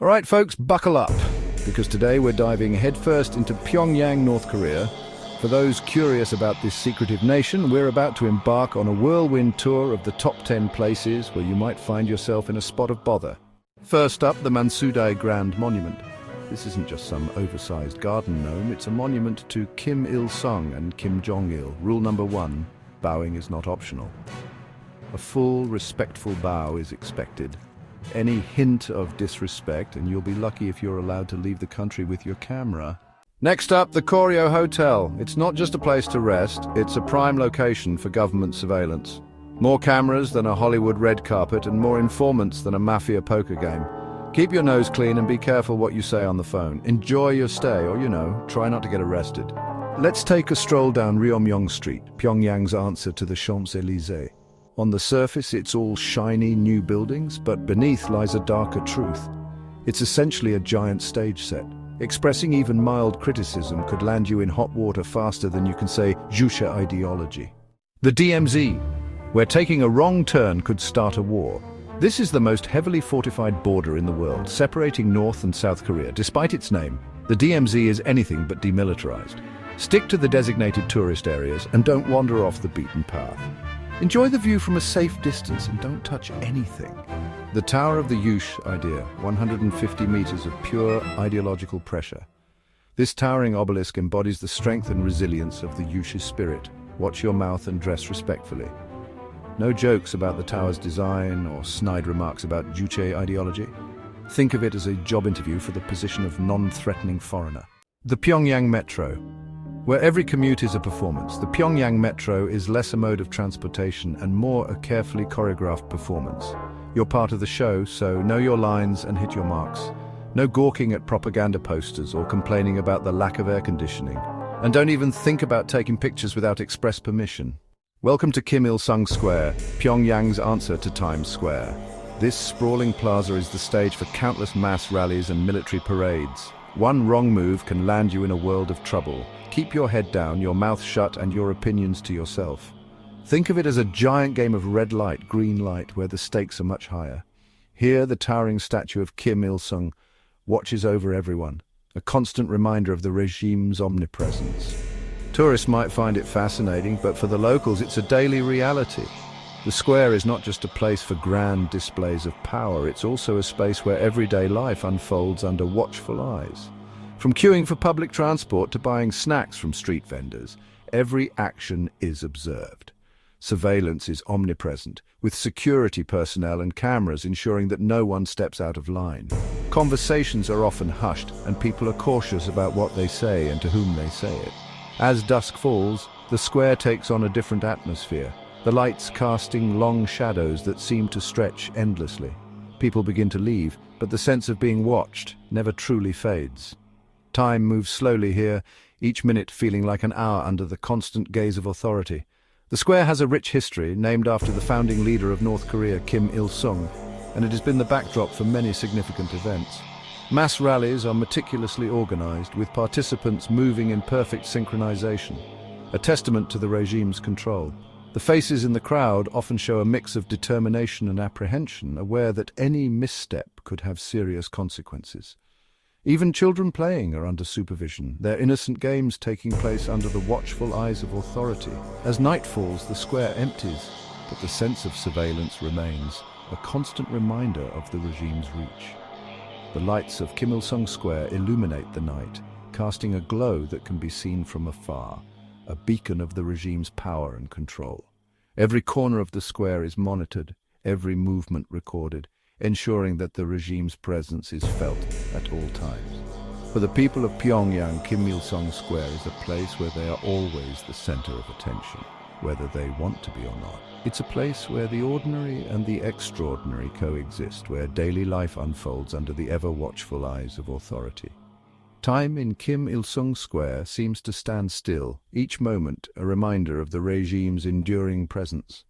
All right, folks, buckle up, because today we're diving headfirst into Pyongyang, North Korea. For those curious about this secretive nation, we're about to embark on a whirlwind tour of the top 10 places where you might find yourself in a spot of bother. First up, the Mansudae Grand Monument. This isn't just some oversized garden gnome, it's a monument to Kim Il-sung and Kim Jong-il. Rule number 1, bowing is not optional. A full, respectful bow is expected. Any hint of disrespect, and you'll be lucky if you're allowed to leave the country with your camera. Next up, the Koryo Hotel. It's not just a place to rest, it's a prime location for government surveillance. More cameras than a Hollywood red carpet and more informants than a mafia poker game. Keep your nose clean and be careful what you say on the phone. Enjoy your stay, or try not to get arrested. Let's take a stroll down Ryomyong Street, Pyongyang's answer to the Champs-Élysées. On the surface, it's all shiny new buildings, but beneath lies a darker truth. It's essentially a giant stage set. Expressing even mild criticism could land you in hot water faster than you can say Juche ideology. The DMZ, where taking a wrong turn could start a war. This is the most heavily fortified border in the world, separating North and South Korea. Despite its name, the DMZ is anything but demilitarized. Stick to the designated tourist areas and don't wander off the beaten path. Enjoy the view from a safe distance and don't touch anything. The Tower of the Juche idea, 150 meters of pure ideological pressure. This towering obelisk embodies the strength and resilience of the Juche spirit. Watch your mouth and dress respectfully. No jokes about the tower's design or snide remarks about Juche ideology. Think of it as a job interview for the position of non-threatening foreigner. The Pyongyang Metro. Where every commute is a performance, the Pyongyang Metro is less a mode of transportation and more a carefully choreographed performance. You're part of the show, so know your lines and hit your marks. No gawking at propaganda posters or complaining about the lack of air conditioning. And don't even think about taking pictures without express permission. Welcome to Kim Il-sung Square, Pyongyang's answer to Times Square. This sprawling plaza is the stage for countless mass rallies and military parades. One wrong move can land you in a world of trouble. Keep your head down, your mouth shut, and your opinions to yourself. Think of it as a giant game of red light, green light, where the stakes are much higher. Here, the towering statue of Kim Il-sung watches over everyone, a constant reminder of the regime's omnipresence. Tourists might find it fascinating, but for the locals, it's a daily reality. The square is not just a place for grand displays of power, it's also a space where everyday life unfolds under watchful eyes. From queuing for public transport to buying snacks from street vendors, every action is observed. Surveillance is omnipresent, with security personnel and cameras ensuring that no one steps out of line. Conversations are often hushed, and people are cautious about what they say and to whom they say it. As dusk falls, the square takes on a different atmosphere, the lights casting long shadows that seem to stretch endlessly. People begin to leave, but the sense of being watched never truly fades. Time moves slowly here, each minute feeling like an hour under the constant gaze of authority. The square has a rich history, named after the founding leader of North Korea, Kim Il-sung, and it has been the backdrop for many significant events. Mass rallies are meticulously organized, with participants moving in perfect synchronization, a testament to the regime's control. The faces in the crowd often show a mix of determination and apprehension, aware that any misstep could have serious consequences. Even children playing are under supervision, their innocent games taking place under the watchful eyes of authority. As night falls, the square empties, but the sense of surveillance remains, a constant reminder of the regime's reach. The lights of Kim Il-sung Square illuminate the night, casting a glow that can be seen from afar, a beacon of the regime's power and control. Every corner of the square is monitored, every movement recorded, ensuring that the regime's presence is felt at all times. For the people of Pyongyang, Kim Il-sung Square is a place where they are always the center of attention, whether they want to be or not. It's a place where the ordinary and the extraordinary coexist, where daily life unfolds under the ever-watchful eyes of authority. Time in Kim Il-sung Square seems to stand still, each moment a reminder of the regime's enduring presence.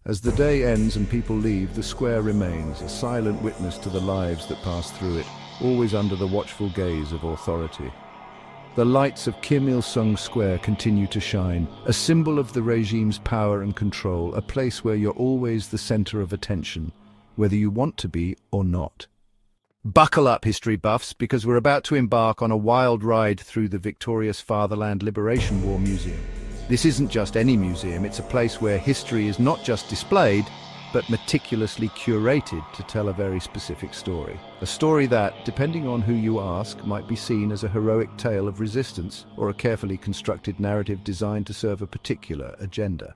As the day ends and people leave, the square remains, a silent witness to the lives that pass through it, always under the watchful gaze of authority. The lights of Kim Il-sung Square continue to shine, a symbol of the regime's power and control, a place where you're always the center of attention, whether you want to be or not. Buckle up, history buffs, because we're about to embark on a wild ride through the victorious Fatherland Liberation War Museum. This isn't just any museum, it's a place where history is not just displayed, but meticulously curated to tell a very specific story. A story that, depending on who you ask, might be seen as a heroic tale of resistance or a carefully constructed narrative designed to serve a particular agenda.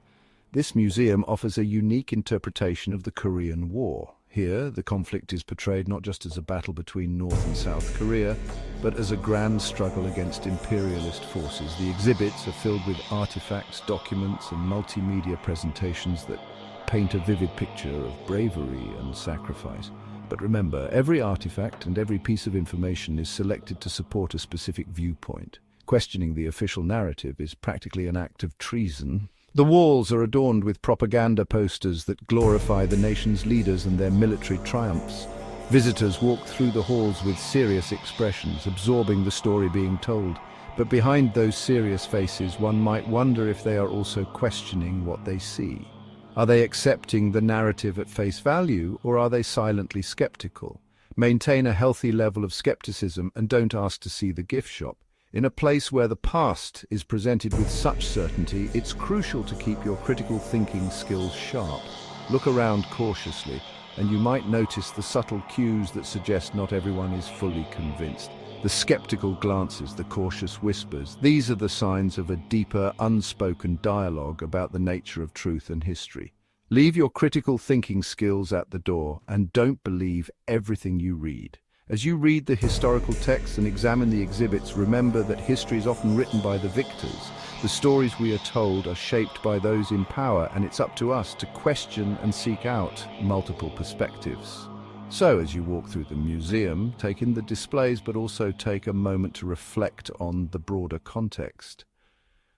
This museum offers a unique interpretation of the Korean War. Here, the conflict is portrayed not just as a battle between North and South Korea, but as a grand struggle against imperialist forces. The exhibits are filled with artifacts, documents, and multimedia presentations that paint a vivid picture of bravery and sacrifice. But remember, every artifact and every piece of information is selected to support a specific viewpoint. Questioning the official narrative is practically an act of treason. The walls are adorned with propaganda posters that glorify the nation's leaders and their military triumphs. Visitors walk through the halls with serious expressions, absorbing the story being told. But behind those serious faces, one might wonder if they are also questioning what they see. Are they accepting the narrative at face value, or are they silently skeptical? Maintain a healthy level of skepticism and don't ask to see the gift shop. In a place where the past is presented with such certainty, it's crucial to keep your critical thinking skills sharp. Look around cautiously, and you might notice the subtle cues that suggest not everyone is fully convinced. The skeptical glances, the cautious whispers, these are the signs of a deeper, unspoken dialogue about the nature of truth and history. Leave your critical thinking skills at the door, and don't believe everything you read. As you read the historical texts and examine the exhibits, remember that history is often written by the victors. The stories we are told are shaped by those in power, and it's up to us to question and seek out multiple perspectives. So, as you walk through the museum, take in the displays, but also take a moment to reflect on the broader context.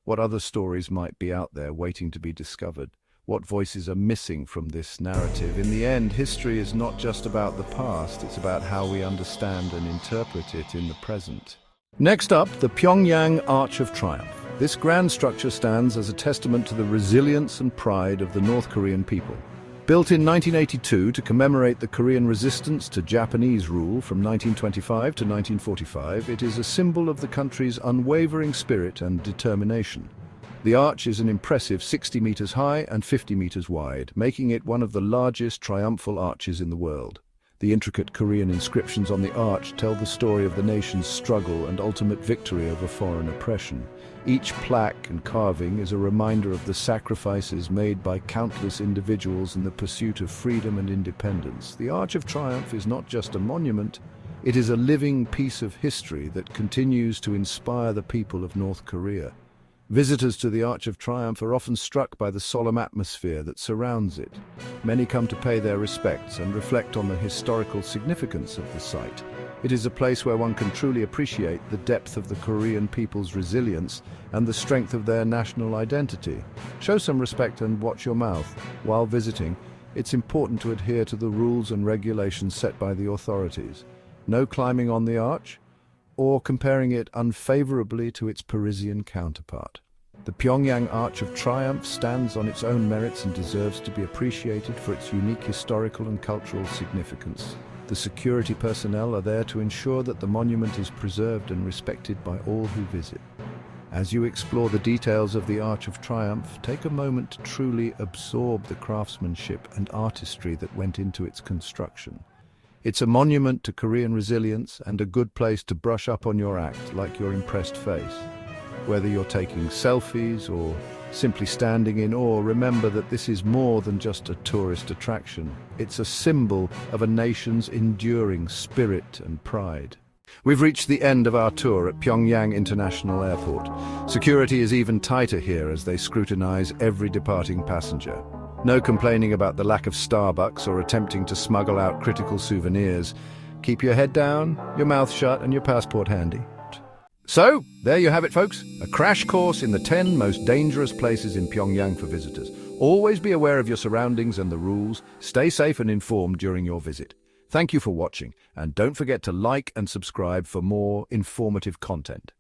What other stories might be out there waiting to be discovered? What voices are missing from this narrative? In the end, history is not just about the past, it's about how we understand and interpret it in the present. Next up, the Pyongyang Arch of Triumph. This grand structure stands as a testament to the resilience and pride of the North Korean people. Built in 1982 to commemorate the Korean resistance to Japanese rule from 1925 to 1945, it is a symbol of the country's unwavering spirit and determination. The arch is an impressive 60 meters high and 50 meters wide, making it one of the largest triumphal arches in the world. The intricate Korean inscriptions on the arch tell the story of the nation's struggle and ultimate victory over foreign oppression. Each plaque and carving is a reminder of the sacrifices made by countless individuals in the pursuit of freedom and independence. The Arch of Triumph is not just a monument, it is a living piece of history that continues to inspire the people of North Korea. Visitors to the Arch of Triumph are often struck by the solemn atmosphere that surrounds it. Many come to pay their respects and reflect on the historical significance of the site. It is a place where one can truly appreciate the depth of the Korean people's resilience and the strength of their national identity. Show some respect and watch your mouth. While visiting, it's important to adhere to the rules and regulations set by the authorities. No climbing on the arch, or comparing it unfavorably to its Parisian counterpart. The Pyongyang Arch of Triumph stands on its own merits and deserves to be appreciated for its unique historical and cultural significance. The security personnel are there to ensure that the monument is preserved and respected by all who visit. As you explore the details of the Arch of Triumph, take a moment to truly absorb the craftsmanship and artistry that went into its construction. It's a monument to Korean resilience and a good place to brush up on your act like your impressed face. Whether you're taking selfies or simply standing in awe, remember that this is more than just a tourist attraction. It's a symbol of a nation's enduring spirit and pride. We've reached the end of our tour at Pyongyang International Airport. Security is even tighter here as they scrutinize every departing passenger. No complaining about the lack of Starbucks or attempting to smuggle out critical souvenirs. Keep your head down, your mouth shut, and your passport handy. So, there you have it, folks. A crash course in the 10 most dangerous places in Pyongyang for visitors. Always be aware of your surroundings and the rules. Stay safe and informed during your visit. Thank you for watching, and don't forget to like and subscribe for more informative content.